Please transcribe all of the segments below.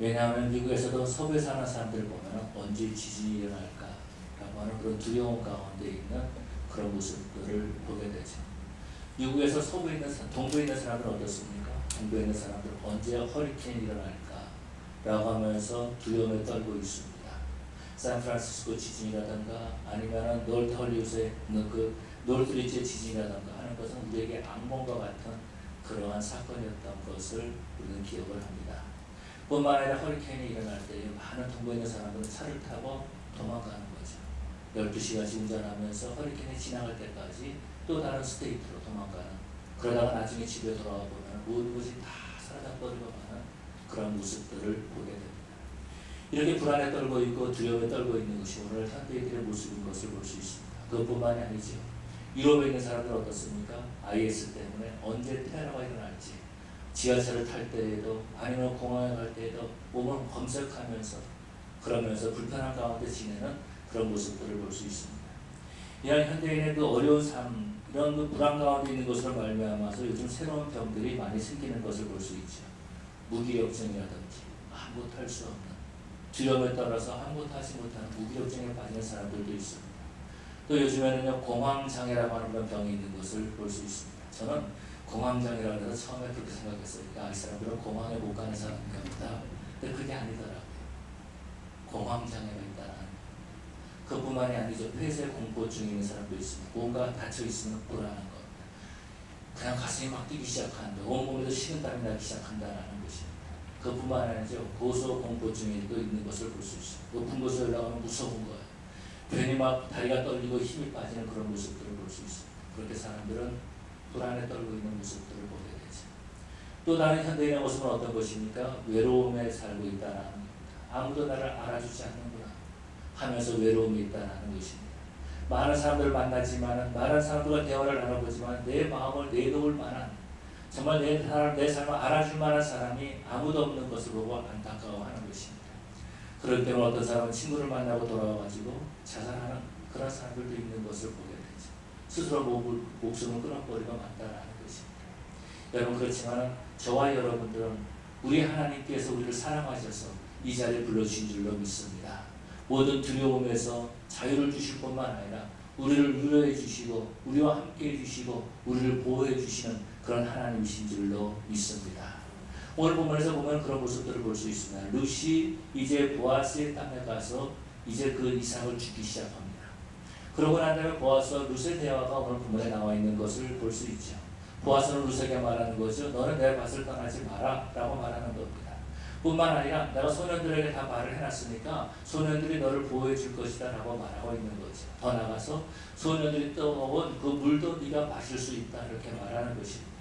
왜냐하면 미국에서도 서부에 사는 사람들을 보면 언제 지진이 일어날까라고 하는 그런 두려움 가운데 있는 그런 모습들을 보게 되죠. 미국에서 서부에 있는 동부에 있는 사람들은 어떻습니까? 동부에 있는 사람들은 언제 허리케인이 일어날까라고 하면서 두려움에 떨고 있습니다. 샌프란시스코 지진이라든가 아니면 노르트 헐리우드에 있는 그 노르트리지의 지진이라든가 하는 것은 우리에게 악몽과 같은 그러한 사건이었던 것을 우리는 기억을 합니다. 뿐만 아니라 허리케인이 일어날 때 많은 동부에 있는 사람들은 차를 타고 도망가는 거죠. 12시간씩 운전하면서 허리케인이 지나갈 때까지 또 다른 스테이트로 도망가는, 그러다가 나중에 집에 돌아와 보면 모든 것이 다 사라져버리고 마는 그런 모습들을 보게 됩니다. 이렇게 불안에 떨고 있고 두려움에 떨고 있는 것이 오늘 현대인들의 모습인 것을 볼 수 있습니다. 그것뿐만이 아니죠. 유럽에 있는 사람들은 어떻습니까? IS 때문에 언제 테러가 일어날지 지하철을 탈 때에도 아니면 공항에 갈 때에도 몸을 검색하면서 그러면서 불편한 가운데 지내는 그런 모습들을 볼 수 있습니다. 이런 현대인의 그 어려운 삶, 이런 그 불안 가운데 있는 것으로 말미암아서 요즘 새로운 병들이 많이 생기는 것을 볼 수 있죠. 무기력증이라든지 아무것도 할 수 없는, 두려움에 따라서 아무것도 하지 못하는 무기력증에 빠지는 사람들도 있습니다. 또 요즘에는요 공황장애라고 하는 그런 병이 있는 것을 볼 수 있습니다. 저는 공황장애라고 해서 처음에 그렇게 생각했어요. 이 사람들은 공황에 못 가는 사람인가 보다. 근데 그게 아니더라고요. 공황장애가 있다는, 그뿐만이 아니죠. 폐쇄 공포증이 있는 사람도 있습니다. 뭔가 닫혀 있으면 불안한 것, 그냥 가슴이 막 뛰기 시작한다, 온몸에도 식은땀이 나기 시작한다는 것입니다. 그뿐만 아니죠. 고소공포증이 또 있는 것을 볼 수 있어요. 높은 곳에 올라가면 무서운 거예요. 괜히 막 다리가 떨리고 힘이 빠지는 그런 모습들을 볼 수 있습니다. 그렇게 사람들은 불안에 떨고 있는 모습들을 보게 되죠. 또 다른 현대인의 모습은 어떤 것입니까? 외로움에 살고 있다는 겁니다. 아무도 나를 알아주지 않는구나 하면서 외로움이 있다는 것입니다. 많은 사람들을 만나지만, 많은 사람들과 대화를 나눠보지만 내 마음을 내놓을 만한, 정말 내 삶을 알아줄 만한 사람이 아무도 없는 것을 보고 안타까워하는 것입니다. 그럴 때는 어떤 사람은 친구를 만나고 돌아와가지고 자살하는 그런 사람들도 있는 것을 보게 되죠. 스스로 목숨을 끊어버리고 만다라는 것입니다. 여러분, 그렇지만 저와 여러분들은 우리 하나님께서 우리를 사랑하셔서 이 자리에 불러주신 줄로 믿습니다. 모든 두려움에서 자유를 주실 뿐만 아니라 우리를 위로해 주시고 우리와 함께 해주시고 우리를 보호해 주시는 그런 하나님이신 줄로 믿습니다. 오늘 본문에서 보면 그런 모습들을 볼 수 있습니다. 룻이 이제 보아스의 땅에 가서 이제 그 이삭을 주기 시작합니다. 그러고 난 다음에 보아스와 룻의 대화가 오늘 본문에 나와 있는 것을 볼 수 있죠. 보아스는 룻에게 말하는 거죠. 너는 내 밭을 떠나지 마라 라고 말하는 겁니다. 뿐만 아니라 내가 소년들에게 다 말을 해놨으니까 소년들이 너를 보호해 줄 것이다 라고 말하고 있는 거죠. 더 나가서 소년들이 떠온 그 물도 네가 마실 수 있다 이렇게 말하는 것입니다.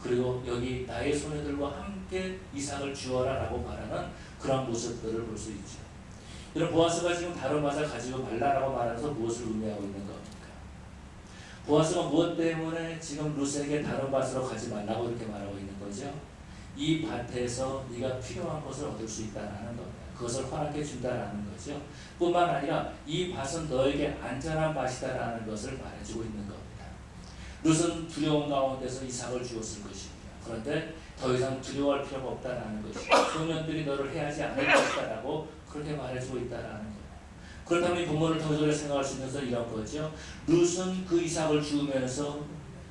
그리고 여기 나의 소년들과 함께 이삭을 주어라 라고 말하는 그런 모습들을 볼 수 있죠. 이런 보아스가 지금 다른 밭을 가지고 말라라고 말하면서 무엇을 의미하고 있는 겁니까? 보아스가 무엇 때문에 지금 룻에게 다른 밭으로 가지 말라고 이렇게 말하고 있는 거죠? 이 밭에서 네가 필요한 것을 얻을 수 있다는 겁니다. 그것을 허락해 준다는 거죠. 뿐만 아니라 이 밭은 너에게 안전한 밭이다라는 것을 말해주고 있는 겁니다. 룻은 두려움 가운데서 이삭을 주었을 것입니다. 그런데 더 이상 두려워할 필요가 없다라는 것입니다. 소년들이 너를 해하지 않을 것이다라고 그렇게 말해주고 있다라는 거예요. 그렇다면 이 본문을 통해서 생각할 수 있는 것은 이런 거죠. 룻은 그 이삭을 주면서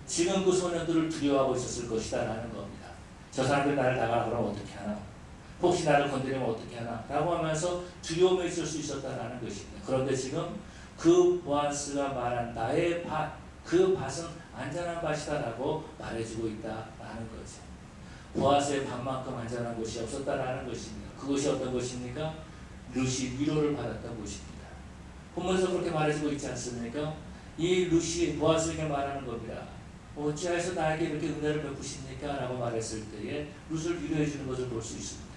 지금 그 소년들을 두려워하고 있었을 것이다라는 겁니다. 저 사람들이 나를 다가가 그러면 어떻게 하나? 혹시 나를 건드리면 어떻게 하나? 라고 하면서 두려움에 있을 수 있었다는 것입니다. 그런데 지금 그 보아스가 말한 나의 밭, 그 밭은 안전한 밭이다 라고 말해주고 있다라는 거죠. 보아스의 밭만큼 안전한 곳이 없었다라는 것입니다. 그것이 어떤 것입니까? 룻이 위로를 받았던 곳입니다. 본문에서 그렇게 말해주고 있지 않습니까? 이 룻이 보아스에게 말하는 겁니다. 어찌하여서 나에게 이렇게 은혜를 베푸십니까? 라고 말했을 때에 룻을 위로해 주는 것을 볼 수 있습니다.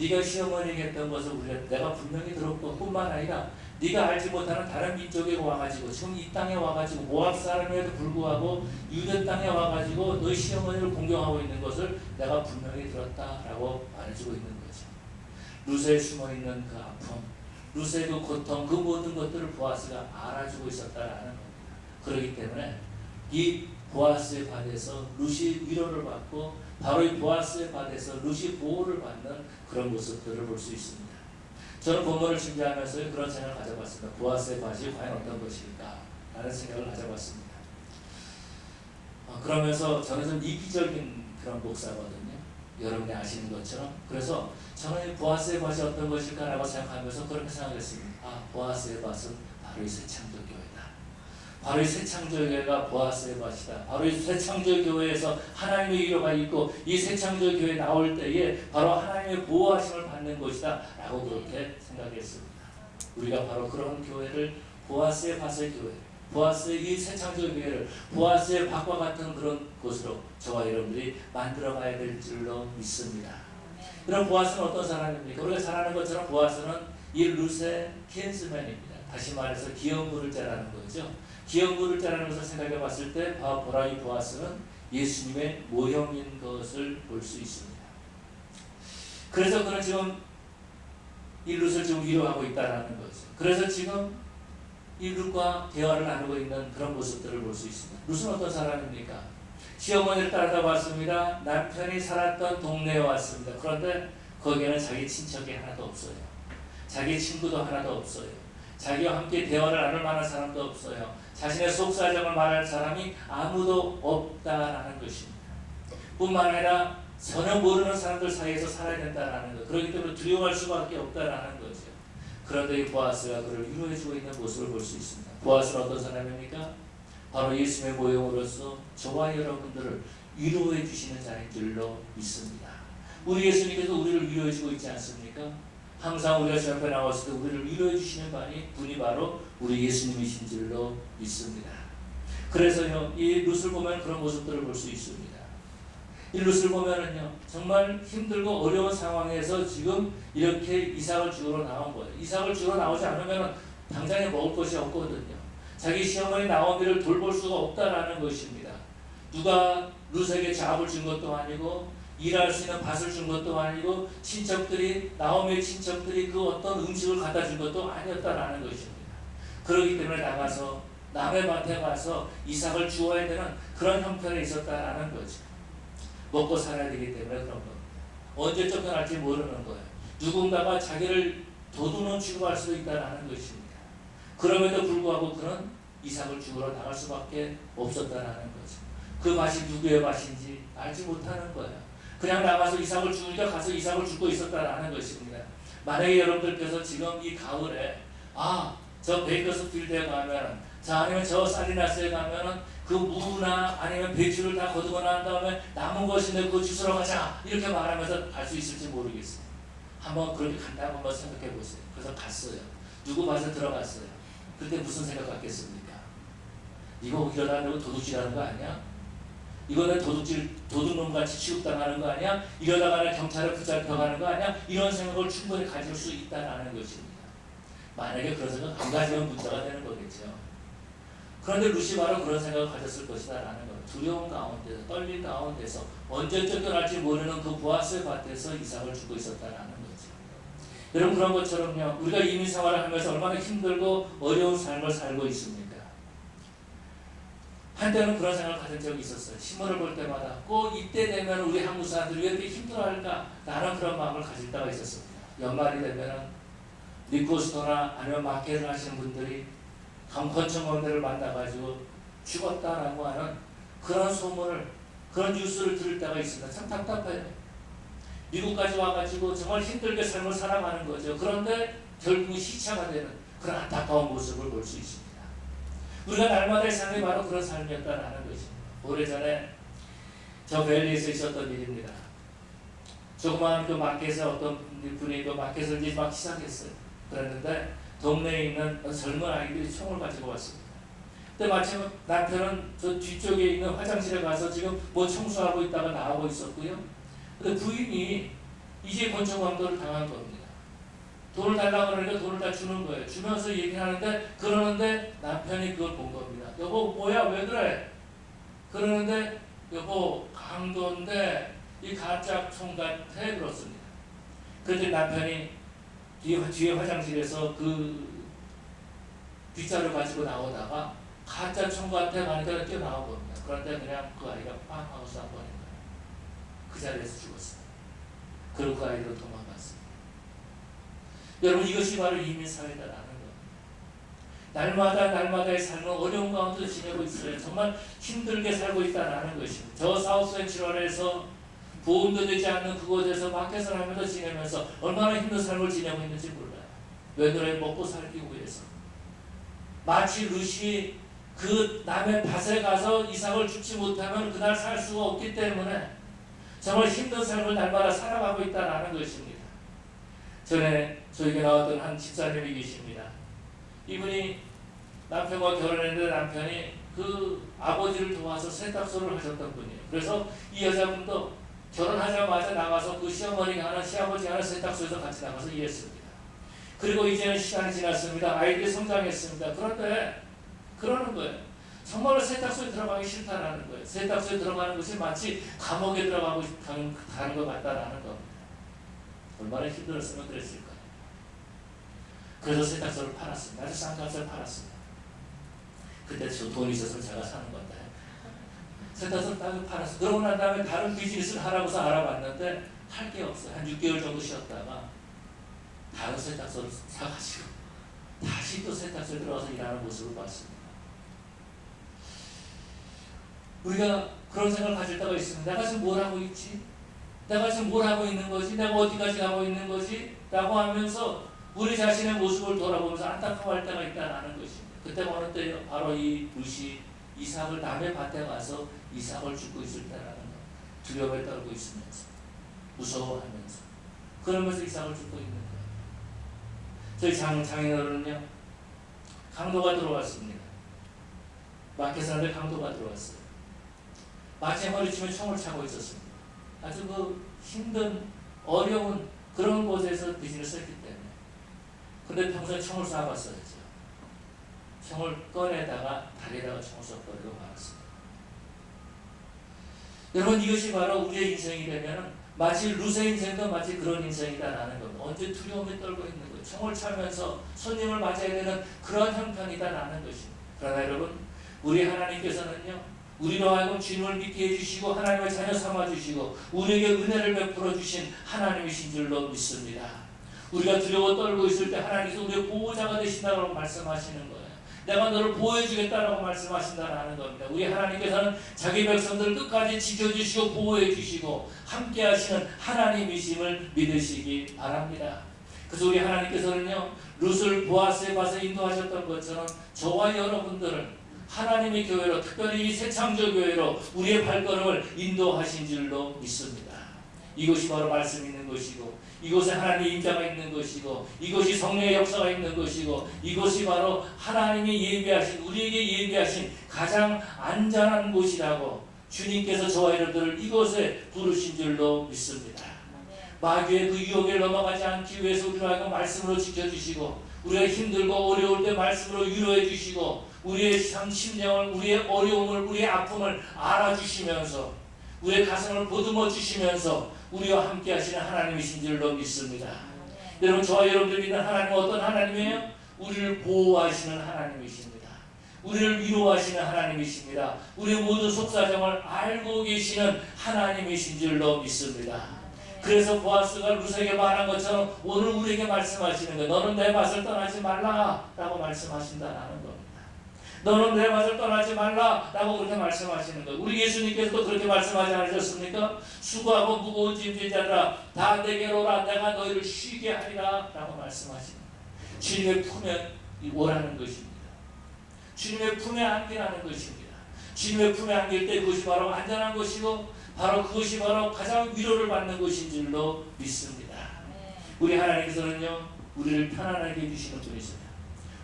네가 시어머니에게 했던 것을 내가 분명히 들었고 뿐만 아니라 네가 알지 못하는 다른 민족에 와가지고 지금 이 땅에 와가지고 모압 사람에도 불구하고 유대 땅에 와가지고 너희 시어머니를 공경하고 있는 것을 내가 분명히 들었다라고 말해주고 있는 거죠. 룻에 숨어있는 그 아픔, 룻의 그 고통, 그 모든 것들을 보아스가 알아주고 있었다라는 겁니다. 그렇기 때문에 이 보아스의 밭에서 룻이 위로를 받고 바로 이 보아스의 밭에서 룻이 보호를 받는 그런 모습들을 볼 수 있습니다. 저는 본문을 준비하면서 그런 생각을 가져봤습니다. 보아스의 밭이 과연 어떤 것일까? 라는 생각을 가져봤습니다. 그러면서 저는 좀 이기적인 그런 목사거든요. 여러분이 아시는 것처럼. 그래서 저는 보아스의 밭이 어떤 것일까라고 생각하면서 그렇게 생각했습니다. 보아스의 밭은 바로 이 새창조교회다. 바로 이 새창조교회가 보아스의 밭이다. 바로 이 새창조교회에서 하나님의 위로가 있고 이 새창조교회에 나올 때에 바로 하나님의 보호하심을 받는 것이다 라고 그렇게 생각했습니다. 우리가 바로 그런 교회를 보아스의 밭의 교회, 보아스의 이 새창조교회를 보아스의 밭과 같은 그런 곳으로 저와 여러분들이 만들어가야 될 줄로 믿습니다. 그럼 보아스는 어떤 사람입니까? 우리가 잘 아는 것처럼 보아스는 이 룻의 킨스맨입니다. 다시 말해서 기업물을 자라는 거죠. 기업물을 자라는 것을 생각해 봤을 때 보라 이 보아스는 예수님의 모형인 것을 볼 수 있습니다. 그래서 그는 지금 이 룻을 지금 위로하고 있다는 거죠. 그래서 지금 이 룻과 대화를 나누고 있는 그런 모습들을 볼 수 있습니다. 룻은 어떤 사람입니까? 시어머니를 따라다 왔습니다. 남편이 살았던 동네에 왔습니다. 그런데 거기에는 자기 친척이 하나도 없어요. 자기 친구도 하나도 없어요. 자기와 함께 대화를 나눌 만한 사람도 없어요. 자신의 속사정을 말할 사람이 아무도 없다라는 것입니다. 뿐만 아니라 전혀 모르는 사람들 사이에서 살아야 된다라는 것. 그렇기 때문에 두려워할 수밖에 없다라는 거죠. 그런데 이 보아스가 그를 위로해주고 있는 모습을 볼 수 있습니다. 보아스는 어떤 사람입니까? 바로 예수님의 모형으로서 저와 여러분들을 위로해 주시는 자인 줄로 믿습니다. 우리 예수님께서 우리를 위로해 주고 있지 않습니까? 항상 우리가 저 옆에 나왔을 때 우리를 위로해 주시는 분이 바로 우리 예수님이신 줄로 믿습니다. 그래서요, 이 룻을 보면 그런 모습들을 볼 수 있습니다. 이 룻을 보면은요, 정말 힘들고 어려운 상황에서 지금 이렇게 이삭을 주우러 나온 거예요. 이삭을 주우러 나오지 않으면 당장에 먹을 것이 없거든요. 자기 시어머니 나오미를 돌볼 수가 없다라는 것입니다. 누가 룻에게 잡을 준 것도 아니고 일할 수 있는 밭을 준 것도 아니고 친척들이 나오미의 친척들이 그 어떤 음식을 갖다 준 것도 아니었다라는 것입니다. 그렇기 때문에 나가서 남의 밭에 가서 이삭을 주어야 되는 그런 형편에 있었다라는 거죠. 먹고 살아야 되기 때문에 그런 겁니다. 언제 쫓겨날지 모르는 거예요. 누군가가 자기를 도둑놈 취급할 수도 있다라는 것입니다. 그럼에도 불구하고 그는 이삭을 주우러 나갈 수밖에 없었다라는 거죠. 그 밭이 누구의 밭인지 알지 못하는 거예요. 그냥 나가서 이삭을 주우니까 가서 이삭을 줍고 있었다라는 것입니다. 만약에 여러분들께서 지금 이 가을에 저 베이커스필드에 가면 아니면 저 살리나스에 가면은 그 무나 아니면 배추를 다 거두고 난 다음에 남은 것인데 그거 주스러 가자 이렇게 말하면서 갈 수 있을지 모르겠어요. 한번 그렇게 간다고 한번 생각해 보세요. 그래서 갔어요. 누구 밭에 들어갔어요. 그때 무슨 생각 갖겠습니까? 이거 이러다 내가 도둑질하는 거 아니야? 이거는 도둑놈같이 취급당하는 거 아니야? 이러다가 경찰에 붙잡혀가는 거 아니야? 이런 생각을 충분히 가질 수 있다는 것입니다. 만약에 그런 생각 안 가지면 문제가 되는 거겠죠. 그런데 룻이 바로 그런 생각을 가졌을 것이다라는 거예요. 두려운 가운데서 떨린 가운데서 언제 쫓겨날지 모르는 그 보아스의 밭에서 이삭을 주고 있었다라는 거죠. 여러분 그런 것처럼요. 우리가 이민 생활을 하면서 얼마나 힘들고 어려운 삶을 살고 있습니까? 한때는 그런 생각을 가진 적이 있었어요. 신문을 볼 때마다 꼭 이때 되면 우리 한국 사람들이 왜 이렇게 힘들어할까? 라는 그런 마음을 가질 때가 있었습니다. 연말이 되면 리코스토나 아니면 마켓을 하시는 분들이 건축원들을 만나가지고 죽었다라고 하는 그런 소문을, 그런 뉴스를 들을 때가 있습니다. 참 답답해요. 미국까지 와가지고 정말 힘들게 삶을 살아가는 거죠. 그런데 결국 시차가 되는 그런 안타까운 모습을 볼 수 있습니다. 우리가 날마다의 삶이 바로 그런 삶이었다라는 것입니다. 오래전에 저 벨리에서 있었던 일입니다. 조그마한 그 마켓에 어떤 분이 그 마켓을 이제 막 시작했어요. 그랬는데 동네에 있는 젊은 아이들이 총을 가지고 왔습니다. 근데 마침 남편은 저 뒤쪽에 있는 화장실에 가서 지금 뭐 청소하고 있다가 나오고 있었고요. 근데 부인이 이제 권총강도를 당한 겁니다. 돈을 달라고 그러니까 돈을 다 주는 거예요. 주면서 얘기하는데 그러는데 남편이 그걸 본 겁니다. 여보 뭐야 왜 그래? 그러는데 여보 강도인데 이 가짜 총 같아 그렇습니다. 그런데 남편이 뒤에 화장실에서 그 빗자루 가지고 나오다가 가짜 총 같아 가니까 뛰어나온 겁니다. 그런데 그냥 그 아이가 빵 하고 쏴버린 거예요. 그 자리에서 죽었어요. 그리고 그 아이로 도망갔습니다. 여러분, 이것이 바로 이민사회다라는 것. 날마다의 삶은 어려운 가운데 지내고 있어요. 정말 힘들게 살고 있다는 것입니다. 저 사우스센트럴에서 보험도 되지 않는 그곳에서 밖에서 살면서 지내면서 얼마나 힘든 삶을 지내고 있는지 몰라요. 왜 그래? 먹고 살기 위해서. 마치 룻이 그 남의 밭에 가서 이삭을 줍지 못하면 그날 살 수가 없기 때문에 정말 힘든 삶을 날마다 살아가고 있다는 것입니다. 전에 저에게 나왔던 한 집사님이 계십니다. 이분이 남편과 결혼했는데 남편이 그 아버지를 도와서 세탁소를 하셨던 분이에요. 그래서 이 여자분도 결혼하자마자 나가서 그 시어머니가 하는 시아버지가 하는 세탁소에서 같이 나가서 일했습니다. 그리고 이제는 시간이 지났습니다. 아이들이 성장했습니다. 그런데 그러는 거예요. 정말로 세탁소에 들어가기 싫다라는 거예요. 세탁소에 들어가는 것이 마치 감옥에 들어가고 가는 것 같다라는 겁니다. 얼마나 힘들었으면 그랬을까요? 그래서 세탁소를 팔았습니다. 아주 싼 값을 팔았습니다. 그때 저 돈이 있어서 제가 사는 건데 세탁소를 딱 팔았어요. 그러고 난 다음에 다른 비즈니스를 하라고서 알아봤는데 할 게 없어요. 한 6개월 정도 쉬었다가 다른 세탁소를 사가지고 다시 또 세탁소에 들어가서 일하는 모습을 봤습니다. 우리가 그런 생각을 가질 때가 있습니다. 내가 지금 뭘 하고 있지? 내가 지금 뭘 하고 있는 거지? 내가 어디까지 가고 있는 거지? 라고 하면서 우리 자신의 모습을 돌아보면서 안타까워할 때가 있다는 것입니다. 그때 어느 때 바로 이 룻이 이삭을 남의 밭에 가서 이삭을 줍고 있을 때라는 거. 두려움에 떨고 있으면서 무서워하면서 그러면서 이삭을 줍고 있는 거예요. 저희 장인어른은요, 강도가 들어왔습니다. 마켓 사는데 강도가 들어왔어요. 마침 허리춤에 총을 차고 있었습니다. 아주 그 힘든 어려운 그런 곳에서 비즈니스 했기 때문에. 근데 평소에 총을 쏴봤어야죠. 총을 꺼내다가 다리에다가 총을 쏴버리고 말았습니다. 여러분, 이것이 바로 우리의 인생이 되면 마치 룻의 인생도 마치 그런 인생이다라는 겁니다. 언제 두려움에 떨고 있는 거예요. 총을 차면서 손님을 맞아야 되는 그런 형편이다라는 것입니다. 그러나 여러분, 우리 하나님께서는요, 우리로 하여금 주님을 믿게 해주시고 하나님의 자녀 삼아주시고 우리에게 은혜를 베풀어 주신 하나님이신 줄로 믿습니다. 우리가 두려워 떨고 있을 때 하나님께서 우리의 보호자가 되신다고 말씀하시는 거예요. 내가 너를 보호해주겠다라고 말씀하신다는 겁니다. 우리 하나님께서는 자기 백성들을 끝까지 지켜주시고 보호해주시고 함께하시는 하나님이심을 믿으시기 바랍니다. 그래서 우리 하나님께서는요, 룻을 보아스의 밭에 인도하셨던 것처럼 저와 여러분들을 하나님의 교회로, 특별히 이 새창조교회로 우리의 발걸음을 인도하신 줄로 믿습니다. 이것이 바로 말씀이 있는 것이고, 이곳에 하나님의 임자가 있는 것이고, 이것이 성령의 역사가 있는 것이고, 이것이 바로 하나님이 예비하신, 우리에게 예비하신 가장 안전한 곳이라고 주님께서 저와 여러분들을 이곳에 부르신 줄로 믿습니다. 마귀의 그 유혹에 넘어가지 않기 위해서 우리를 하여금 말씀으로 지켜주시고, 우리가 힘들고 어려울 때 말씀으로 위로해 주시고, 우리의 심령을, 우리의 어려움을, 우리의 아픔을 알아주시면서 우리의 가슴을 보듬어 주시면서 우리와 함께 하시는 하나님이신 줄로 믿습니다. 여러분, 저와 여러분들 믿는 하나님은 어떤 하나님이에요? 우리를 보호하시는 하나님이십니다. 우리를 위로하시는 하나님이십니다. 우리의 모든 속사정을 알고 계시는 하나님이신 줄로 믿습니다. 그래서 보아스가 룻에게 말한 것처럼 오늘 우리에게 말씀하시는 거예요. 너는 내 밭을 떠나지 말라 라고 말씀하신다는 겁니다. 너는 내 밭을 떠나지 말라 라고 그렇게 말씀하시는 거예요. 우리 예수님께서도 그렇게 말씀하지 않으셨습니까? 수고하고 무거운 짐진 자들아 다 내게로 오라, 내가 너희를 쉬게 하리라 라고 말씀하시는 거예요. 주님의 품에 오라는 것입니다. 주님의 품에 안기라는 것입니다. 주님의 품에 안길 때 그것이 바로 안전한 것이고, 바로 그것이 바로 가장 위로를 받는 것인 줄로 믿습니다. 우리 하나님께서는요, 우리를 편안하게 해주시는 분이십니다.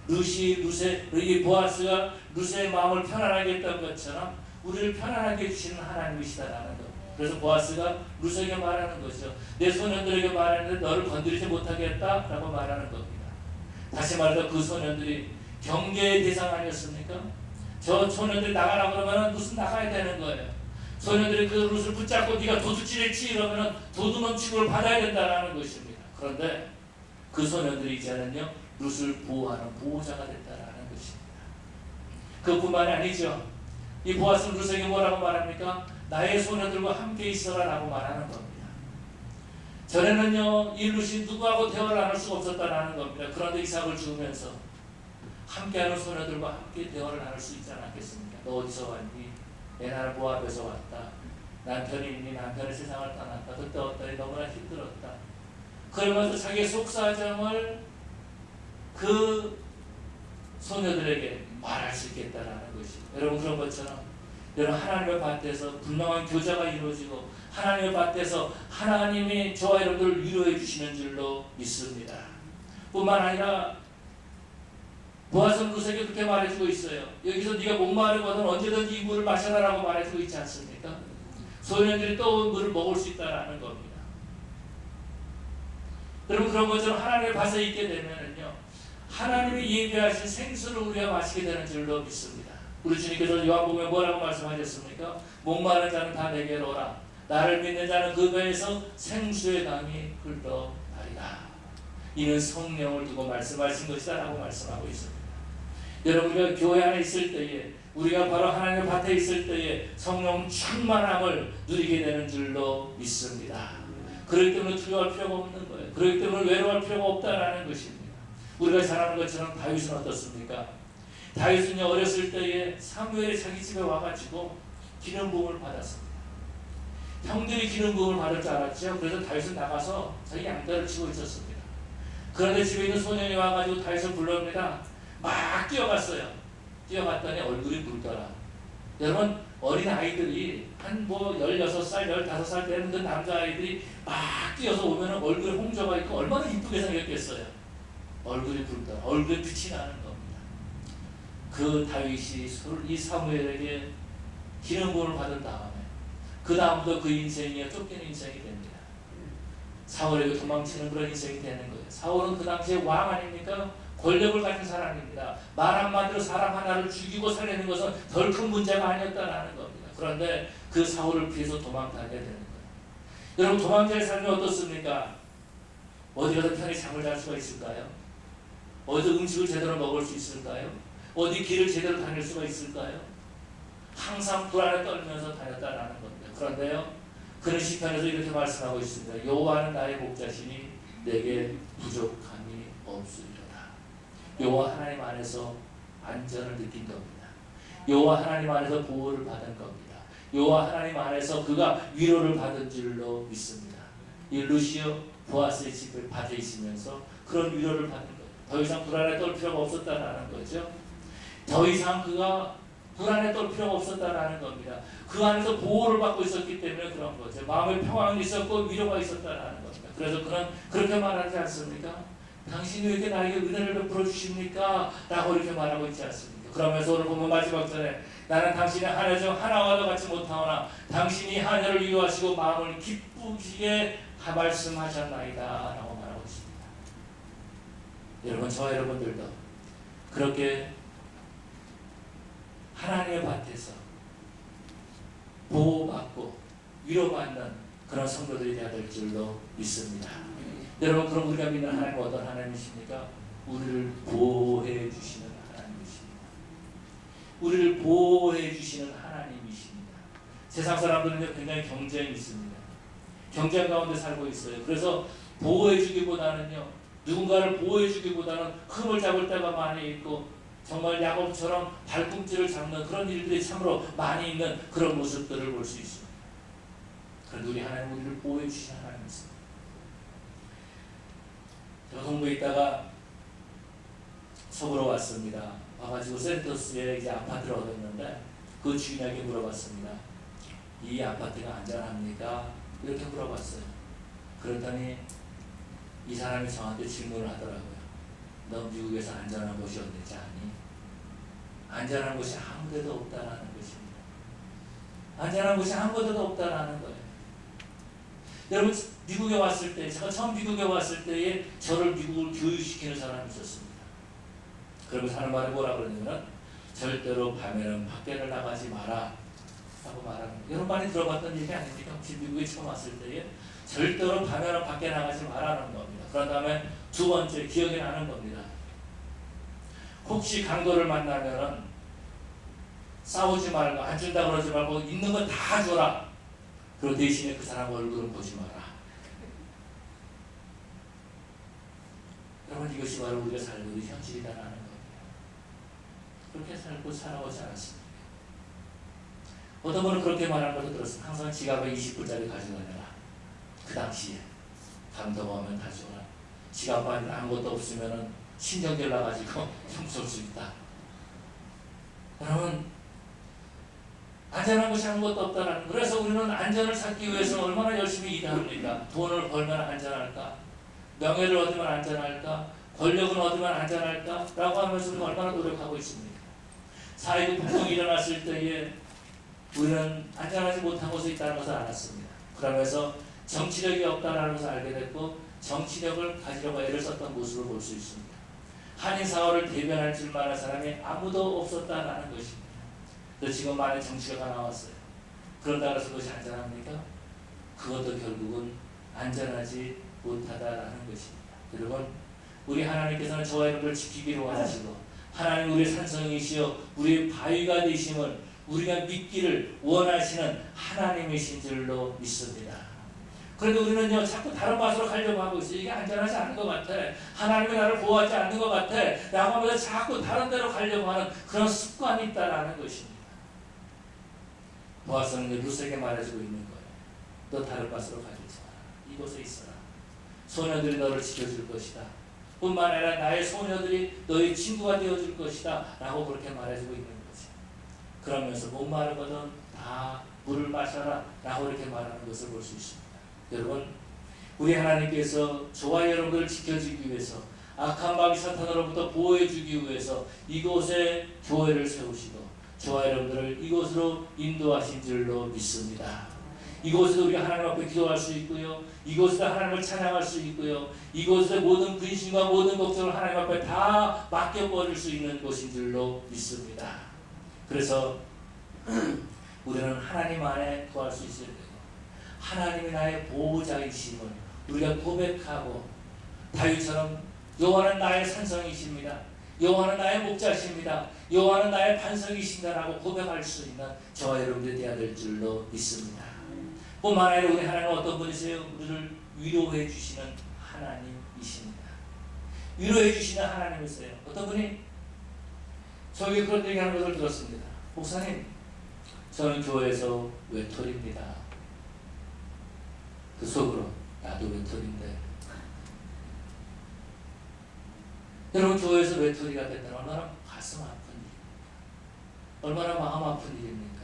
이 보아스가 룻의 마음을 편안하게 했던 것처럼 우리를 편안하게 해주시는 하나님이시다라는 것. 그래서 보아스가 룻에게 말하는 거죠. 내 소년들에게 말하는데 너를 건드리지 못하게 했다라고 말하는 겁니다. 다시 말해서 그 소년들이 경계의 대상 아니었습니까? 저 소년들이 나가라 그러면 룻은 나가야 되는 거예요. 소년들이 그 룻을 붙잡고 네가 도둑질했지 이러면 도둑놈 취급을 받아야 된다는 것입니다. 그런데 그 소년들이 이제는요, 룻을 보호하는 보호자가 됐다는 것입니다. 그뿐만이 아니죠. 이 보아스는 룻에게 뭐라고 말합니까? 나의 소녀들과 함께 있어라 라고 말하는 겁니다. 전에는요 일루시 누구하고 대화를 나눌 수가 없었다라는 겁니다. 그런데 이삭을 죽으면서 함께하는 소녀들과 함께 대화를 나눌 수 있지 않았겠습니까? 너 어디서 왔니? 내 나라 모압에서 왔다. 남편이 있니? 남편이 세상을 떠났다. 그때 어떠니? 너무나 힘들었다. 그러면서 자기의 속사정을 그 소녀들에게 말할 수 있겠다라는 것이, 여러분 그런 것처럼 여러분 하나님의 밭에서 분명한 교제가 이루어지고 하나님의 밭에서 하나님이 저와 여러분들을 위로해 주시는 줄로 믿습니다. 뿐만 아니라 보아스는 루세에게 그렇게 말해주고 있어요. 여기서 네가 목마르거든 언제든지 이 물을 마셔라라고 말해주고 있지 않습니까? 소년들이 또 물을 먹을 수 있다라는 겁니다. 여러분 그런 것처럼 하나님의 밭에 있게 되면은요 하나님이 예비하신 생수를 우리가 마시게 되는 줄로 믿습니다. 우리 주님께서 요한복음에 뭐라고 말씀하셨습니까? 목마른 자는 다 내게로 오라. 나를 믿는 자는 그 배에서 생수의 강이 흘러나리라. 이는 성령을 두고 말씀하신 것이다 라고 말씀하고 있습니다. 여러분 우리가 교회 안에 있을 때에, 우리가 바로 하나님의 밭에 있을 때에 성령 충만함을 누리게 되는 줄로 믿습니다. 그렇기 때문에 두려워할 필요가 없는 거예요. 그렇기 때문에 외로워할 필요가 없다라는 것입니다. 우리가 잘 아는 것처럼 다윗은 어떻습니까? 다윗은 어렸을 때에 사무엘이 자기 집에 와가지고 기름 부음을 받았습니다. 형들이 기름 부음을 받을 줄 알았죠. 그래서 다윗은 나가서 자기 양떼를 치고 있었습니다. 그런데 집에 있는 소년이 와가지고 다윗을 불러옵니다. 막 뛰어갔어요. 뛰어갔더니 얼굴이 붉더라. 여러분 어린 아이들이 한 16살, 15살 되는 그 남자아이들이 막 뛰어서 오면 얼굴에 홍조가 있고 얼마나 이쁘게 생겼겠어요. 얼굴이 붉더라. 얼굴에 빛이 나는 겁니다. 그 다윗이 이 사무엘에게 기름 부음을 받은 다음에 그 다음부터 그 인생이 쫓기는 인생이 됩니다. 사울에게 도망치는 그런 인생이 되는 거예요. 사울은 그 당시에 왕 아닙니까? 권력을 가진 사람입니다. 말 한마디로 사람 하나를 죽이고 살리는 것은 덜 큰 문제가 아니었다는 겁니다. 그런데 그 사울을 피해서 도망가게 되는 거예요. 여러분 도망자의 삶이 어떻습니까? 어디 가서 편히 잠을 잘 수가 있을까요? 어디 음식을 제대로 먹을 수 있을까요? 어디 길을 제대로 다닐 수가 있을까요? 항상 불안에 떨면서 다녔다라는 겁니다. 그런데요 그는 시편에서 이렇게 말씀하고 있습니다. 여호와는 나의 목자시니 내게 부족함이 없으리로다. 여호와 하나님 안에서 안전을 느낀 겁니다. 여호와 하나님 안에서 보호를 받은 겁니다. 여호와 하나님 안에서 그가 위로를 받은 줄로 믿습니다. 이 루시오 보아스의 집을 밭에 있으면서 그런 위로를 받은 거예요. 더 이상 불안에 떨 필요가 없었다라는 거죠. 더 이상 그가 불안에 떨 필요가 없었다라는 겁니다. 그 안에서 보호를 받고 있었기 때문에 그런 거죠. 마음의 평안이 있었고 위로가 있었다라는 겁니다. 그래서 그는 그렇게 말하지 않습니까? 당신이 왜 이렇게 나에게 은혜를 베풀어 주십니까? 라고 이렇게 말하고 있지 않습니까? 그러면서 오늘 보면 마지막 절에 나는 당신의 하늘 중 하나와도 같이 못하오나 당신이 하늘을 위로하시고 마음을 기쁘시게 말씀하셨나이다 라고 말하고 있습니다. 여러분 저와 여러분들도 그렇게 하나님의 밭에서 보호받고 위로받는 그런 성도들이 되어야 될 줄로 믿습니다. 여러분 그럼 우리가 믿는 하나님은 어떤 하나님이십니까? 우리를 보호해 주시는 하나님이십니다. 우리를 보호해 주시는 하나님이십니다. 세상 사람들은 굉장히 경쟁이 있습니다. 경쟁 가운데 살고 있어요. 그래서 보호해 주기보다는요 누군가를 보호해 주기보다는 흠을 잡을 때가 많이 있고 정말 야곱처럼 발꿈치를 잡는 그런 일들이 참으로 많이 있는 그런 모습들을 볼 수 있습니다. 그런데 우리 하나님 우리를 보호해 주시는 하나님이십니다. 제가 동부에 있다가 서부로 왔습니다. 와가지고 센터스에 이제 아파트를 얻었는데 그 주인에게 물어봤습니다. 이 아파트가 안전합니까? 이렇게 물어봤어요. 그랬더니 이 사람이 저한테 질문을 하더라고요. 너 미국에서 안전한 곳이 어딘지 아니? 안전한 곳이 아무 데도 없다라는 것입니다. 안전한 곳이 아무 데도 없다라는 거예요. 여러분 미국에 왔을 때 제가 처음 미국에 왔을 때에 저를 미국을 교육시키는 사람이 있었습니다. 그러면서 하는 말이 뭐라 그러냐면 절대로 밤에는 밖에를 나가지 마라 라고 말하는 거예요. 여러분 많이 들어봤던 얘기 아닙니까? 혹시 미국에 처음 왔을 때에 절대로 밤에는 밖에 나가지 마라는 겁니다. 그런 다음에 두 번째 기억이 나는 겁니다. 혹시 강도를 만나면은 싸우지 말고 안 준다 그러지 말고 있는 거 다 줘라. 그리고 대신에 그 사람 얼굴을 보지 마라. 여러분 이것이 바로 우리가 살고 있는 현실이다라는 겁니다. 그렇게 살고 살아오지 않았습니다. 어떤 분은 그렇게 말하는 것도 들었습니다. 항상 지갑에 20불짜리 가져가느라 그 당시에 감동하면 가져오라. 지갑 안에 아무것도 없으면 신경질 나가지고 훔쳐올 수 있다. 여러분 안전한 것이 아무것도 없다는. 그래서 우리는 안전을 찾기 위해서 얼마나 열심히 일합니까? 돈을 벌면 안전할까? 명예를 얻으면 안전할까? 권력을 얻으면 안전할까? 라고 하면서 우리가 얼마나 노력하고 있습니까? 사회적 폭동이 일어났을 때에 우리는 안전하지 못한 곳에 있다는 것을 알았습니다. 그러면서 정치력이 없다는 것을 알게 됐고 정치력을 가지려고 애를 썼던 모습을 볼 수 있습니다. 한인사회를 대변할 줄 만한 사람이 아무도 없었다는 것입니다. 그래서 지금 많은 정치가가 나왔어요. 그런다 해서 그것이 안전합니까? 그것도 결국은 안전하지 못하다라는 것입니다. 여러분 우리 하나님께서는 저와 여러분을 지키기를 원하시고 하나님 우리의 산성이시여 우리의 바위가 되심을 우리가 믿기를 원하시는 하나님이신 줄로 믿습니다. 그런데 우리는요 자꾸 다른 맛으로 가려고 하고 있어요. 이게 안전하지 않은 것 같아. 하나님이 나를 보호하지 않는 것 같아. 라고 하면서 자꾸 다른 데로 가려고 하는 그런 습관이 있다라는 것입니다. 보아서는 루스에게 말해주고 있는 거예요. 너 다른 맛으로 가지 마라. 이곳에 있어라. 소녀들이 너를 지켜줄 것이다. 뿐만 아니라 나의 소녀들이 너의 친구가 되어줄 것이다. 라고 그렇게 말해주고 있는 거죠. 그러면서 목마르거든 다 물을 마셔라. 라고 이렇게 말하는 것을 볼 수 있습니다. 여러분 우리 하나님께서 저와 여러분을 지켜주기 위해서 악한 마귀 사탄으로부터 보호해주기 위해서 이곳에 교회를 세우시고 저와 여러분들을 이곳으로 인도하신 줄로 믿습니다. 이곳에서 우리가 하나님 앞에 기도할 수 있고요. 이곳에서 하나님을 찬양할 수 있고요. 이곳에 모든 근심과 모든 걱정을 하나님 앞에 다 맡겨버릴 수 있는 곳인 줄로 믿습니다. 그래서 우리는 하나님 안에 구할 수 있어야 되고 하나님이 나의 보호자이심을 우리가 고백하고 다윗처럼 여호와는 나의 산성이십니다. 여호와는 나의 목자십니다. 여호와는 나의 반석이십니다라고 고백할 수 있는 저와 여러분들이 되어야 될 줄로 믿습니다. 뿐만 아니라 우리 하나님은 어떤 분이세요? 우리를 위로해 주시는 하나님이십니다. 위로해 주시는 하나님이세요. 어떤 분이 저에게 그런 얘기하는 것을 들었습니다. 목사님, 저는 교회에서 외톨입니다. 그 속으로 나도 외톨인데. 여러분 교회에서 외톨이가 됐다면 얼마나 가슴 아픈 일입니까? 얼마나 마음 아픈 일입니까?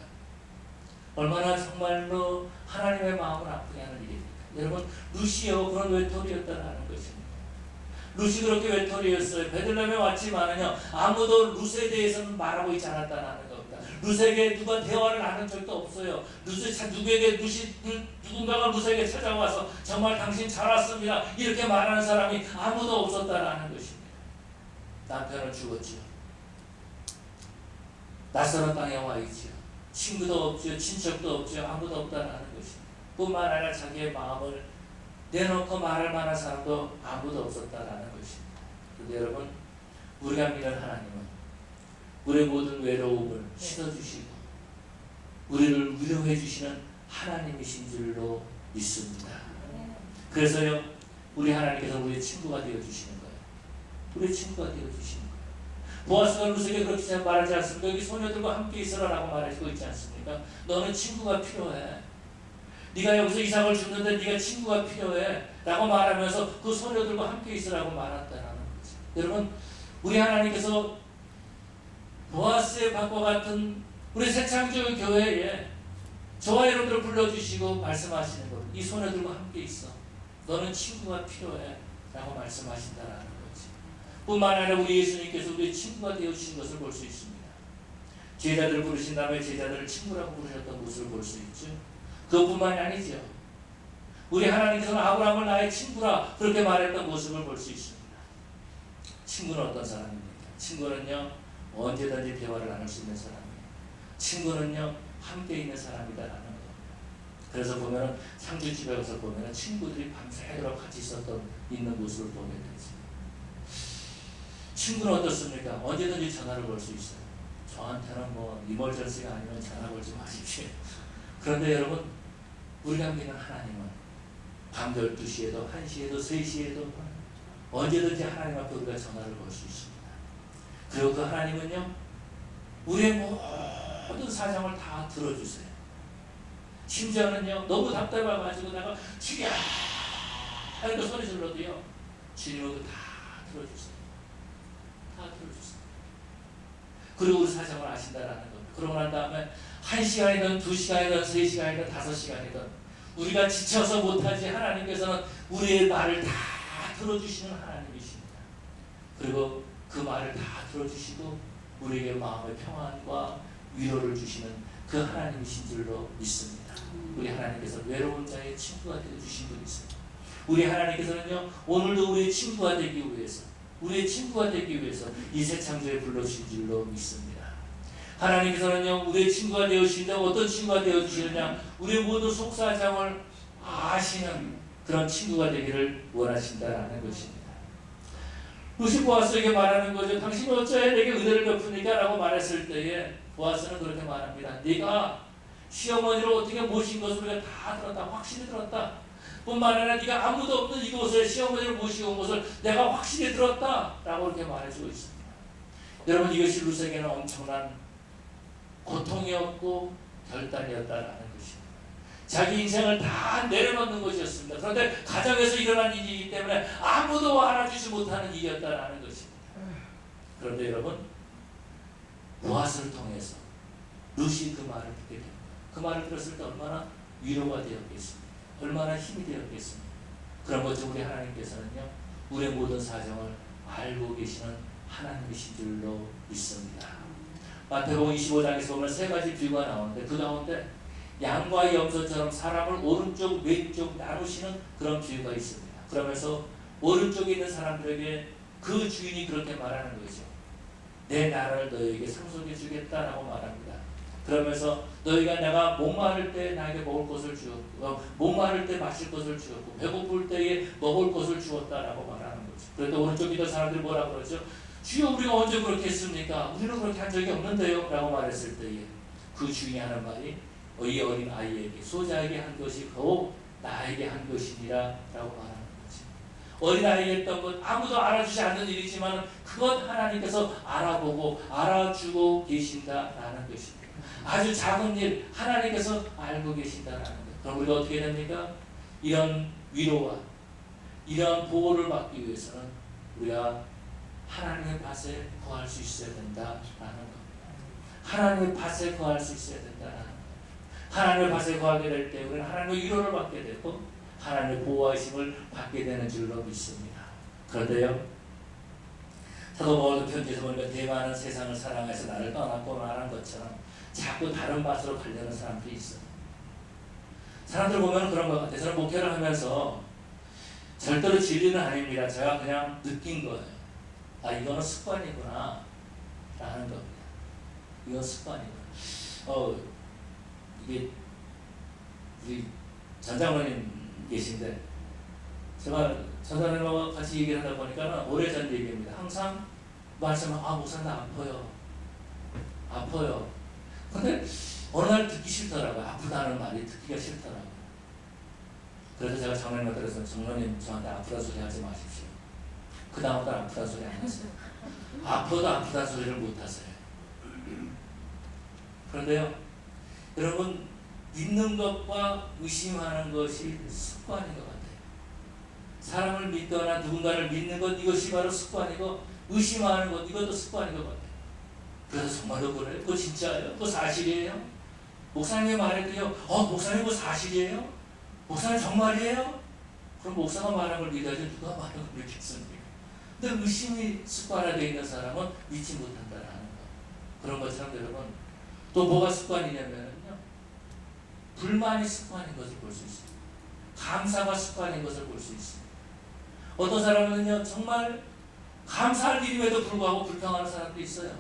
얼마나 정말로 하나님의 마음을 아프게 하는 일입니까? 여러분 루시오 그런 외톨이였다는 것입니다. 루시 그렇게 외톨이였어요. 베들레헴에 왔지만은요 아무도 루스에 대해서는 말하고 있지 않았다는 겁니다. 루스에게 누가 대화를 나눈 적도 없어요. 누군가가 루스에게 찾아와서 정말 당신 잘 왔습니다 이렇게 말하는 사람이 아무도 없었다는 것입니다. 남편은 죽었지요. 낯선 땅에 와 있지요. 친구도 없지요. 친척도 없지요. 아무도 없다는 것입니다. 뿐만 아니라 자기의 마음을 내놓고 말할 만한 사람도 아무도 없었다는 것입니다. 그런데 여러분 우리가 믿는 하나님은 우리의 모든 외로움을 씻어주시고 우리를 위로해 주시는 하나님이신 줄로 믿습니다. 그래서요 우리 하나님께서 우리의 친구가 되어주시는 거예요. 우리의 친구가 되어주시는 거예요. 보아스가 루스에게 그렇게 말하지 않습니까? 여기 소녀들과 함께 있어라 라고 말해주고 있지 않습니까? 너는 친구가 필요해. 네가 여기서 이삭을 줬는데 네가 친구가 필요해 라고 말하면서 그 소녀들과 함께 있으라고 말한다는 거죠. 여러분 우리 하나님께서 보아스의 밭과 같은 우리 새창조 교회에 저와 여러분들을 불러주시고 말씀하시는 것, 이 소녀들과 함께 있어. 너는 친구가 필요해 라고 말씀하신다는 거지. 뿐만 아니라 우리 예수님께서 우리의 친구가 되어주신 것을 볼 수 있습니다. 제자들을 부르신 다음에 제자들을 친구라고 부르셨던 것을 볼 수 있죠. 그것뿐만이 아니죠. 우리 하나님께서는 아브라함을 나의 친구라 그렇게 말했던 모습을 볼 수 있습니다. 친구는 어떤 사람입니까? 친구는요 언제든지 대화를 나눌 수 있는 사람이에요. 친구는요 함께 있는 사람이다라는 겁니다. 그래서 보면은 상주집에 가서 보면은 친구들이 밤새도록 같이 있는 모습을 보게 되죠. 친구는 어떻습니까? 언제든지 전화를 걸 수 있어요. 저한테는 뭐 이멀전시가 아니면 전화 걸지 마십시오. 그런데 여러분, 우리가 믿는 하나님은 밤 12시에도 1시에도 3시에도 언제든지 하나님 앞에 우리가 전화를 걸 수 있습니다. 그리고 그 하나님은요, 우리의 모든 사정을 다 들어주세요. 심지어는요, 너무 답답해가지고 내가 주야 이렇게 소리 질러도요, 주님은 다 들어주세요. 다 들어주세요. 그리고 우리 사정을 아신다라는 겁니다. 그러고 난 다음에 1시간이든 2시간이든 3시간이든 5시간이든 우리가 지쳐서 못하지 하나님께서는 우리의 말을 다 들어주시는 하나님이십니다. 그리고 그 말을 다 들어주시고 우리에게 마음의 평안과 위로를 주시는 그 하나님이신 줄로 믿습니다. 우리 하나님께서 외로운 자의 친구가 되어주신 분이세요. 우리 하나님께서는요, 오늘도 우리의 친구가 되기 위해서, 우리의 친구가 되기 위해서 이 새 창조에 불러주신 줄로 믿습니다. 하나님께서는요, 우리의 친구가 되어주시는데 어떤 친구가 되어주시느냐, 우리의 모든 속사정을 아시는 그런 친구가 되기를 원하신다라는 것입니다. 루시 보아스에게 말하는 거죠. 당신이 어찌하여 내게 은혜를 베푸니까? 라고 말했을 때에 보아스는 그렇게 말합니다. 네가 시어머니를 어떻게 모신 것을 우리가 다 들었다. 확실히 들었다. 뿐만 아니라 네가 아무도 없는 이곳에 시어머니를 모시고 온 것을 내가 확실히 들었다. 라고 이렇게 말해주고 있습니다. 여러분, 이것이 루스에게는 엄청난 고통이었고 결단이었다라는 것입니다. 자기 인생을 다 내려놓는 것이었습니다. 그런데 가정에서 일어난 일이기 때문에 아무도 알아주지 못하는 일이었다라는 것입니다. 그런데 여러분, 보아스를 통해서 루시 그 말을 듣게 됩니다. 그 말을 들었을 때 얼마나 위로가 되었겠습니까? 얼마나 힘이 되었겠습니까? 그런 것처럼 우리 하나님께서는요, 우리의 모든 사정을 알고 계시는 하나님이신 줄로 믿습니다. 마태복음 25장에서 보면 세 가지 비유가 나오는데 그 가운데 양과 염소처럼 사람을 오른쪽 왼쪽 나누시는 그런 비유가 있습니다. 그러면서 오른쪽에 있는 사람들에게 그 주인이 그렇게 말하는 거죠. 내 나라를 너희에게 상속해 주겠다라고 말합니다. 그러면서 너희가 내가 목마를 때 나에게 먹을 것을 주었고, 목마를 때 마실 것을 주었고, 배고플 때에 먹을 것을 주었다라고 말하는 거죠. 그런데 오른쪽에 있는 사람들이 뭐라 그러죠? 주여, 우리가 언제 그렇게 했습니까? 우리는 그렇게 한 적이 없는데요? 라고 말했을 때에 그 주인이 하는 말이 이 어린 아이에게, 소자에게 한 것이 곧 나에게 한 것이니라 라고 말하는 거죠. 어린 아이에게 했던 것, 아무도 알아주지 않는 일이지만 그것 하나님께서 알아보고 알아주고 계신다라는 것입니다. 아주 작은 일 하나님께서 알고 계신다라는 것. 그럼 우리가 어떻게 됩니까? 이런 위로와 이런 보호를 받기 위해서는 우리가 하나님의 밭에 거할 수 있어야 된다라는 겁니다. 하나님의 밭에 거할 수 있어야 된다라는 겁니다. 하나님의 밭에 거하게 될 때 우리는 하나님의 위로를 받게 되고 하나님의 보호하심을 받게 되는 줄로 믿습니다. 그런데요, 사도 바울도 편지에서 보니까 대만은 세상을 사랑해서 나를 떠났고 말한 것처럼 자꾸 다른 밭으로 가려는 사람들이 있어요. 사람들 보면 그런 것 같아요. 저는 목회를 하면서 절대로 진리는 아닙니다. 제가 그냥 느낀 거예요. 아, 이거는 습관이구나 라는 겁니다. 이건 습관이구나. 이게 우리 전장로님 계신데 제가 전장로님하고 같이 얘기를 하다 보니까 오래전 얘기입니다. 항상 말씀을 목사님 나 아파요. 근데 어느 날 듣기 싫더라고요. 아프다는 말이 듣기가 싫더라고요. 그래서 제가 장로님한테 그래서 장로님 저한테 아프다 소리 하지 마십시오. 그 다음부터 아프다 소리 안 하세요. 아파도 아프다 소리를 못 하세요. 그런데요, 여러분, 믿는 것과 의심하는 것이 습관인 것 같아요. 사람을 믿거나 누군가를 믿는 것, 이것이 바로 습관이고, 의심하는 것, 이것도 습관인 것 같아요. 그래서 정말로 그래요? 그거 진짜예요? 그거 사실이에요? 목사님이 말해도요, 목사님 그거 사실이에요? 목사님 정말이에요? 그럼 목사가 말한 걸 믿어야지 누가 말한 걸 믿겠습니까? 근데 의심이 습관화되어 있는 사람은 믿지 못한다는 거. 그런 것처럼 여러분, 또 뭐가 습관이냐면요, 불만이 습관인 것을 볼 수 있습니다. 감사가 습관인 것을 볼 수 있습니다. 어떤 사람은요, 정말 감사할 일임에도 불구하고 불평하는 사람도 있어요.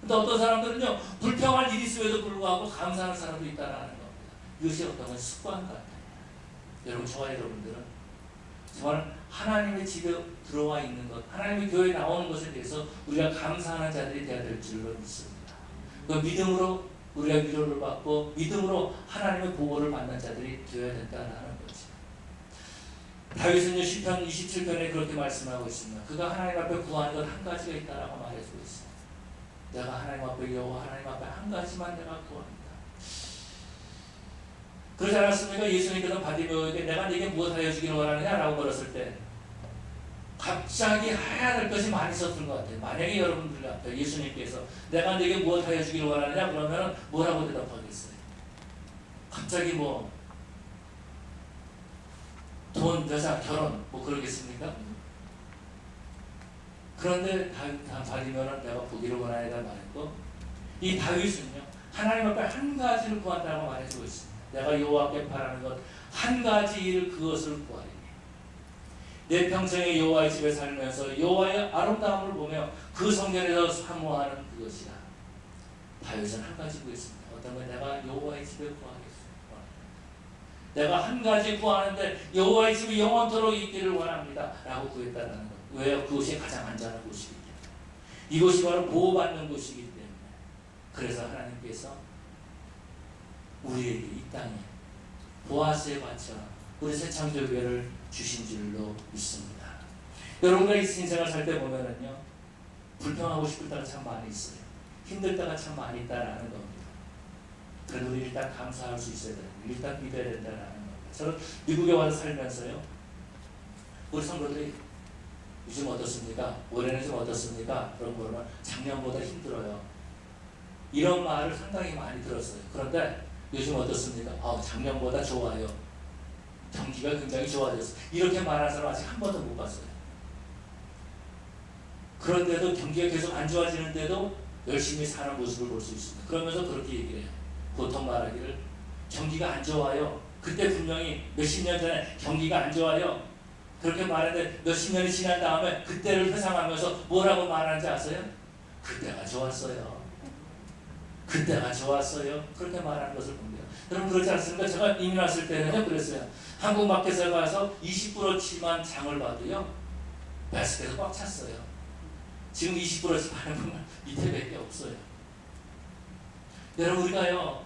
근데 어떤 사람들은요, 불평할 일이 있음에도 불구하고 감사하는 사람도 있다는 겁니다. 이것이 어떤 건 습관 같아요. 여러분, 저와 여러분들은 정말 하나님의 집에 들어와 있는 것, 하나님의 교회에 나오는 것에 대해서 우리가 감사하는 자들이 되어야 될 줄로 믿습니다. 그 믿음으로 우리가 위로를 받고 믿음으로 하나님의 보호를 받는 자들이 되어야 된다는 거지. 다윗은 시편 27편에 그렇게 말씀하고 있습니다. 그가 하나님 앞에 구하는 것 한 가지가 있다라고 말해주고 있어요. 내가 하나님 앞에 여호와 하나님 앞에 한 가지만 내가 구합니다. 그러지 않았습니까? 예수님께서 바디메오에게 내가 네게 무엇하여 주기를 원하느냐라고 물었을 때 갑자기 해야 될 것이 많이 있었던 것 같아요. 만약에 여러분들 앞에 예수님께서 내가 네게 무엇하여 주기를 원하느냐 그러면 뭐라고 대답하겠어요? 갑자기 뭐 돈, 여자, 결혼 뭐 그러겠습니까? 그런데 바디메오는 내가 보기를 원하느냐 말했고 이 다윗은요 하나님 앞에 한 가지를 구한다고 말해주고 있습니다. 내가 여호와께 바라는 것 한 가지 일 그것을 구하리니 내 평생에 여호와의 집에 살면서 여호와의 아름다움을 보며 그 성전에서 사모하는 그것이라. 다윗은 한 가지 구했습니다. 어떤 건 내가 여호와의 집에 구하겠습니다. 내가 한 가지 구하는데 여호와의 집이 영원토록 있기를 원합니다 라고 구했다는 것. 왜요? 그것이 가장 안전한 곳이기 때문에. 이곳이 바로 보호받는 곳이기 때문에. 그래서 하나님께서 우리에게 이 땅에 보아스의 밭처럼 우리 새창조교회를 주신 줄로 믿습니다. 여러분과 이 인생을 살 때 보면은요 불평하고 싶을 때가 참 많이 있어요. 힘들 때가 참 많이 있다라는 겁니다. 그래도 우리 일단 감사할 수 있어야 됩니다. 일단 믿어야 된다라는 겁니다. 저는 미국에 와서 살면서요 우리 성도들이 요즘 어떻습니까? 올해는 좀 어떻습니까? 그런 거는 작년보다 힘들어요. 이런 말을 상당히 많이 들었어요. 그런데 요즘 어떻습니까? 작년보다 좋아요. 경기가 굉장히 좋아졌어요. 이렇게 말하는 사람 아직 한 번도 못 봤어요. 그런데도 경기가 계속 안 좋아지는데도 열심히 사는 모습을 볼 수 있습니다. 그러면서 그렇게 얘기를 해요. 보통 말하기를 경기가 안 좋아요. 그때 분명히 몇십 년 전에 경기가 안 좋아요. 그렇게 말하는데 몇십 년이 지난 다음에 그때를 회상하면서 뭐라고 말하는지 아세요? 그때가 좋았어요. 그때가 좋았어요. 그렇게 말하는 것을 봅니다. 여러분 그렇지 않습니까? 제가 이민 왔을 때는요 그랬어요. 한국 마켓에 가서 20%치만 장을 봐도요 베스트에서 꽉 찼어요. 지금 20%치 파는 분은 밑에밖에 없어요. 여러분 우리가요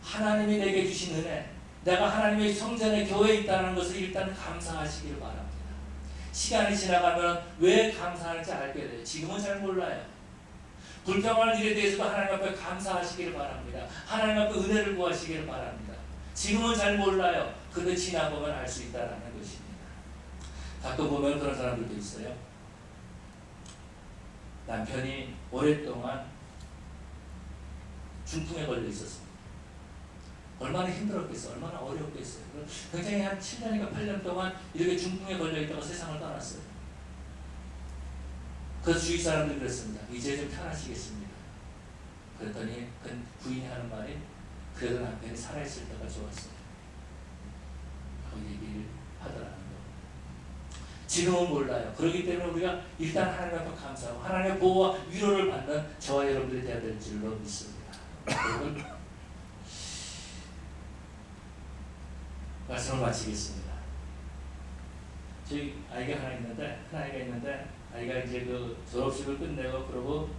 하나님이 내게 주신 은혜, 내가 하나님의 성전에 교회에 있다는 것을 일단 감사하시기를 바랍니다. 시간이 지나가면 왜 감사하는지 알게 돼요. 지금은 잘 몰라요. 불평하는 일에 대해서도 하나님 앞에 감사하시기를 바랍니다. 하나님 앞에 은혜를 구하시기를 바랍니다. 지금은 잘 몰라요. 근데 지나보면 알 수 있다는 것입니다. 가끔 보면 그런 사람들도 있어요. 남편이 오랫동안 중풍에 걸려 있었습니다. 얼마나 힘들었겠어요. 얼마나 어려웠겠어요. 굉장히 한 7년인가 8년 동안 이렇게 중풍에 걸려 있다가 세상을 떠났어요. 그래서 주위 사람들이 그랬습니다. 이제 좀 편하시겠습니다. 그랬더니 그 부인이 하는 말이 그래도 남편이 살아있을 때가 좋았어요. 그 얘기를 하더라는 거. 지금은 몰라요. 그렇기 때문에 우리가 일단 하나님 앞에 감사하고 하나님의 보호와 위로를 받는 저와 여러분들이 되어야 될 줄로 믿습니다. 여러분 말씀을 마치겠습니다. 저희 아이가 하나 있는데 큰 아이가 있는데 아이가 이제 그 졸업식을 끝내고 그러고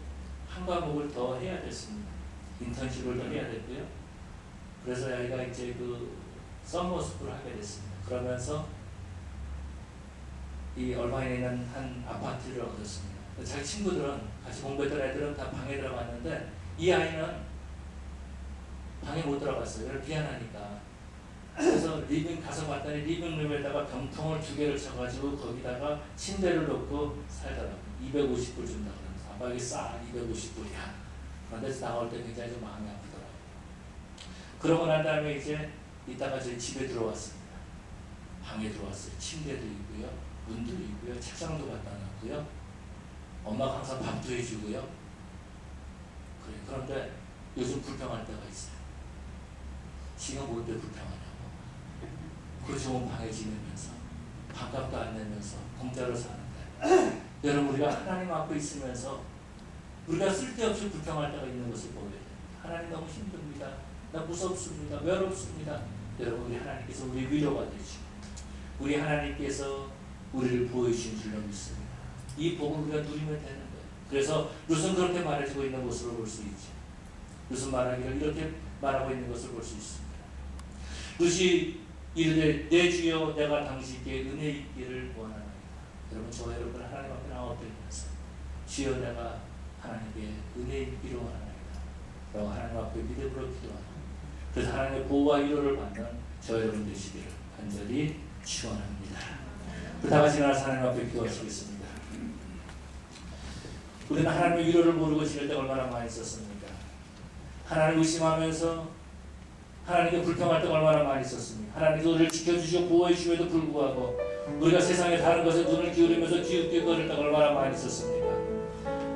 한 과목을 더 해야 됐습니다. 인턴십을 더 해야 됐고요. 그래서 아이가 이제 그 서머스쿨을 하게 됐습니다. 그러면서 이 얼마에 있는 한 아파트를 얻었습니다. 자기 친구들은 같이 공부했던 애들은 다 방에 들어갔는데 이 아이는 방에 못 들어갔어요. 그래서 미안하니까. 그래서 리빙 가서 봤더니 리빙룸에다가 병통을 2개를 쳐가지고 거기다가 침대를 놓고 살더라고요. 250불 준다 그러면서 아빠 이게 싸 250불이야. 그런데 나올 때 굉장히 좀 마음이 아프더라고요. 그러고 난 다음에 이제 이따가 저희 집에 들어왔습니다. 방에 들어왔어요. 침대도 있고요, 문도 있고요, 책상도 갖다 놨고요. 엄마가 항상 밥도 해주고요. 그래. 그런데 요즘 불평할 때가 있어요. 지금 올 때 불평하냐고. 그 좋은 방에 지내면서 밥값도 안 내면서 공짜로 사는데 여러분 우리가 하나님 앞에 있으면서 우리가 쓸데없이 불평할 때가 있는 것을 보게 됩니다. 하나님 너무 힘듭니다. 나 무섭습니다. 외롭습니다. 여러분 우리 하나님께서 우리 위로가 되시고 우리 하나님께서 우리를 보여주신 줄로 믿습니다. 이 복을 우리가 누리면 되는 거예요. 그래서 룻은 그렇게 말해주고 있는 모습을 볼 수 있죠. 무슨 말하기를 이렇게 말하고 있는 것을 볼 수 있습니다. 그것이 이르되 내 주여 내가 당신께 은혜 있기를 원하나이다. 여러분 저와 여러분 하나님 앞에 나와 엎드리면서 주여 내가 하나님께 은혜 있기를 원하나이다 라고 하나님 앞에 믿음으로 기도하고 그래서 하나님의 보호와 위로를 받는 저 여러분 되시기를 간절히 축원합니다. 다 같이 나와서 하나님 앞에 기도하시겠습니다. 우리는 하나님의 위로를 모르고 지낼 때 얼마나 많이 있었습니까? 하나님을 의심하면서 하나님께 불평할 때 얼마나 많이 있었습니까? 하나님이 우리를 지켜주시고 보호해 주심에도 불구하고 우리가 세상의 다른 것에 눈을 기울이면서 기웃기웃 거릴 때가 얼마나 많이 있었습니까?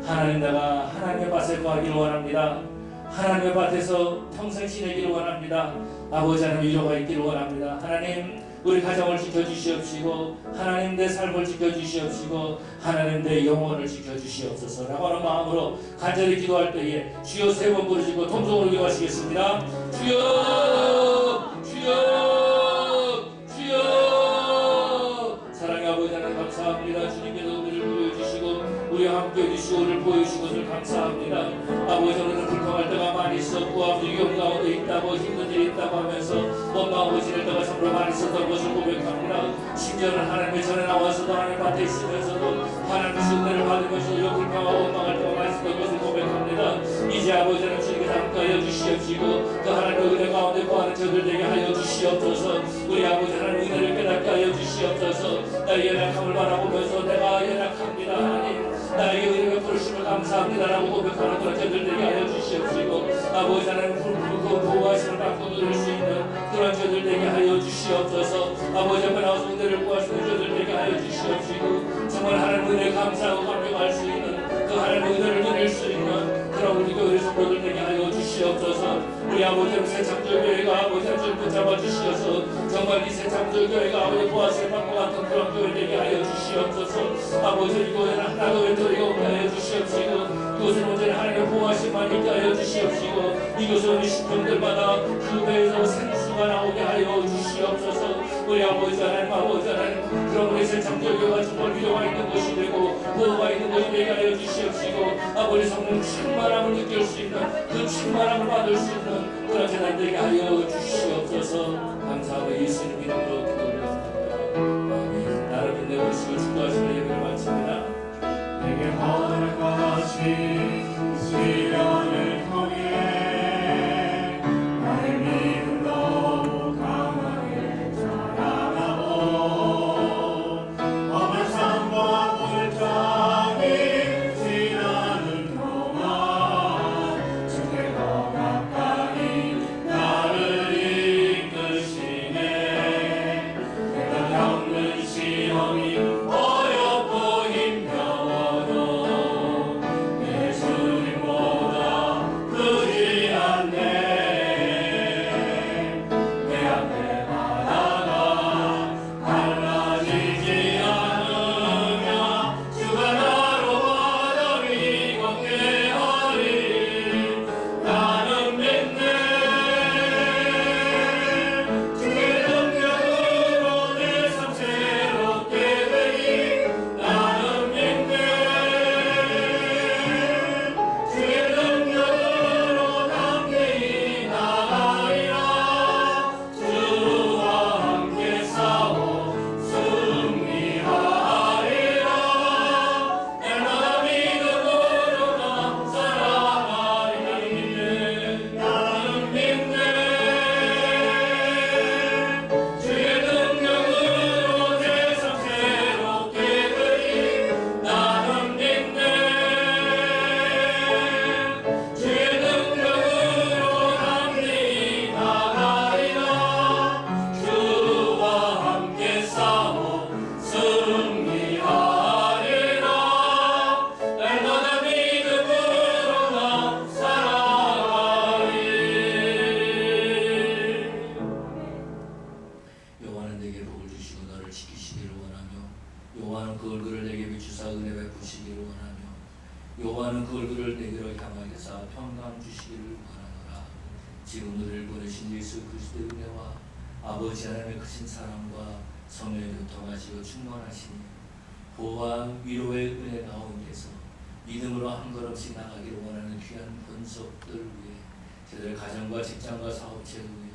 하나님 내가 하나님의 밭에 거하기를 원합니다. 하나님의 밭에서 평생 지내기를 원합니다. 아버지 하나님 위로가 있기를 원합니다. 하나님 우리 가정을 지켜주시옵시고 하나님 내 삶을 지켜주시옵시고 하나님 내 영혼을 지켜주시옵소서 라고 하는 마음으로 간절히 기도할 때에 주여 세 번 부르시고 통성으로 기도하시겠습니다. 주여 주여 주여 사랑의 아버지 하나님 감사합니다. 주님께서 우리를 보여주시고 우리와 함께 해주시고 우리를 보여주신 것을 감사합니다. 아버지 오늘은 불평할 때가 많이 있었고 아버지 위험 가운데 있다고 힘든 일이 있다고 하면서 원망하고 지낼 때가 참으로 많이 있었던 것을 고백합니다. 심지어는 하나님의 전에 나와서도 하나님 밭에 있으면서도 하나님의 은혜를 받으면서도 불평하고 원망할 때가 많이 있었던 것을 고백합니다. 이제 아버지는 주님께 함께하여 주시옵시고 그 하나님의 은혜 가운데 거하는 저들 되게 하여 주시옵소서. 우리 아버지 하나님의 은혜를 깨닫게 하여 주시옵소서. 나의 연약함을 바라보면서 내가 연약합니다 하나님 나에게 은혜를 베푸심을 감사합니다라고 고백하는 그런 저들 되게 하여 주시옵시고 아버지 하나님 그 보호하심을 받고 누릴 수 있는 그런 저들 되게 하여 주시옵소서. 아버지 앞에 나와서 은혜를 구하시는 저들 되게 하여 주시옵시고 정말 하나님 은혜 감사하고 감격할 수 있는 그 하나님의 은혜를 누릴 수 있는 그런 우리 교회 성도들 되게 하여 주시옵소서. 우리 아버지는 새창조교회가 아버지 좀 붙잡아 주시어서 정말 이 새창조교회가 아버지 보아스를 받고 같은 그런 교회 되게 하여 주시옵소서. 아버지 이곳에는 하나도 외톨이가 없게 하여 주시옵시고 이곳은 언제나 하나님의 보호하심만 있게 하여 주시옵시고 이곳은 우리 신분들마다 그 배에서 생수가 나오게 하여 주시옵소서. 우리 아버지 하나님 아버지 하나님 그런 우리 새창조교회가 정말 위로가 있는 것이 되고 보호가 있는 것이 되게 하여 주시옵시고 아버지 성령 충만함을 느낄 수 있는 그 충만함을 받을 수 있는 그런 재단 되게 하여 주시옵소서. 감사하고 예수님 이름으로 기도드렸습니다. 아멘. 나를 빛내보시고 축도하시는 예배를 마칩니다. 내게 허락하신 시련을 통해 나의 믿음 더욱 강하게 자라나고 험한 삶과 골짜기 지나는 동안 주께 더 가까이 나를 이끄시네. 내가 겪는 시험이 어렵고 힘겨워도 내 주님보다 크지 않네. 내 앞에 바다가 갈라지지 않으며 주가 나로 바다를 걷게 하리. 나는 믿네. 주의 능력으로 내 삶 새롭게 되리. 나는 믿네. 주의 능력으로 담대히 나가리라. 주와 함께 싸워 승리하리라. 날마다 믿음으로 나 살아가리니 나는 믿네. 주의 능력으로 내 삶 새롭게 되리. 나는 믿네. 주의 능력으로 담대히 나가리라. 주와 함께 싸워 승리하리라. 날마다 믿음으로 나 살아가리. 여호와는 내게 복을 주시고 너를 지키시기를 원하며 여호와는 그 얼굴을 내게 비추사 은혜 베푸시기를 원하며 여호와는 그 얼굴을 내게로 향하여서 평강 주시기를 원하노라. 지금 우리를 보내신 예수 그리스도의 은혜와 아버지 하나님의 크신 사랑과 성령의 교통하시고 충만하시니 보호와 위로의 은혜 가운데서 믿음으로 한 걸음씩 나가기를 원하는 귀한 본속들 위해 그들의 가정과 직장과 사업체를 위해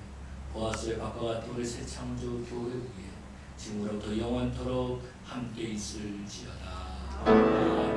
보아스의 밖과 같은 우리 새 창조 교회 위에 지금으로부터 영원토록 함께 있을지어다.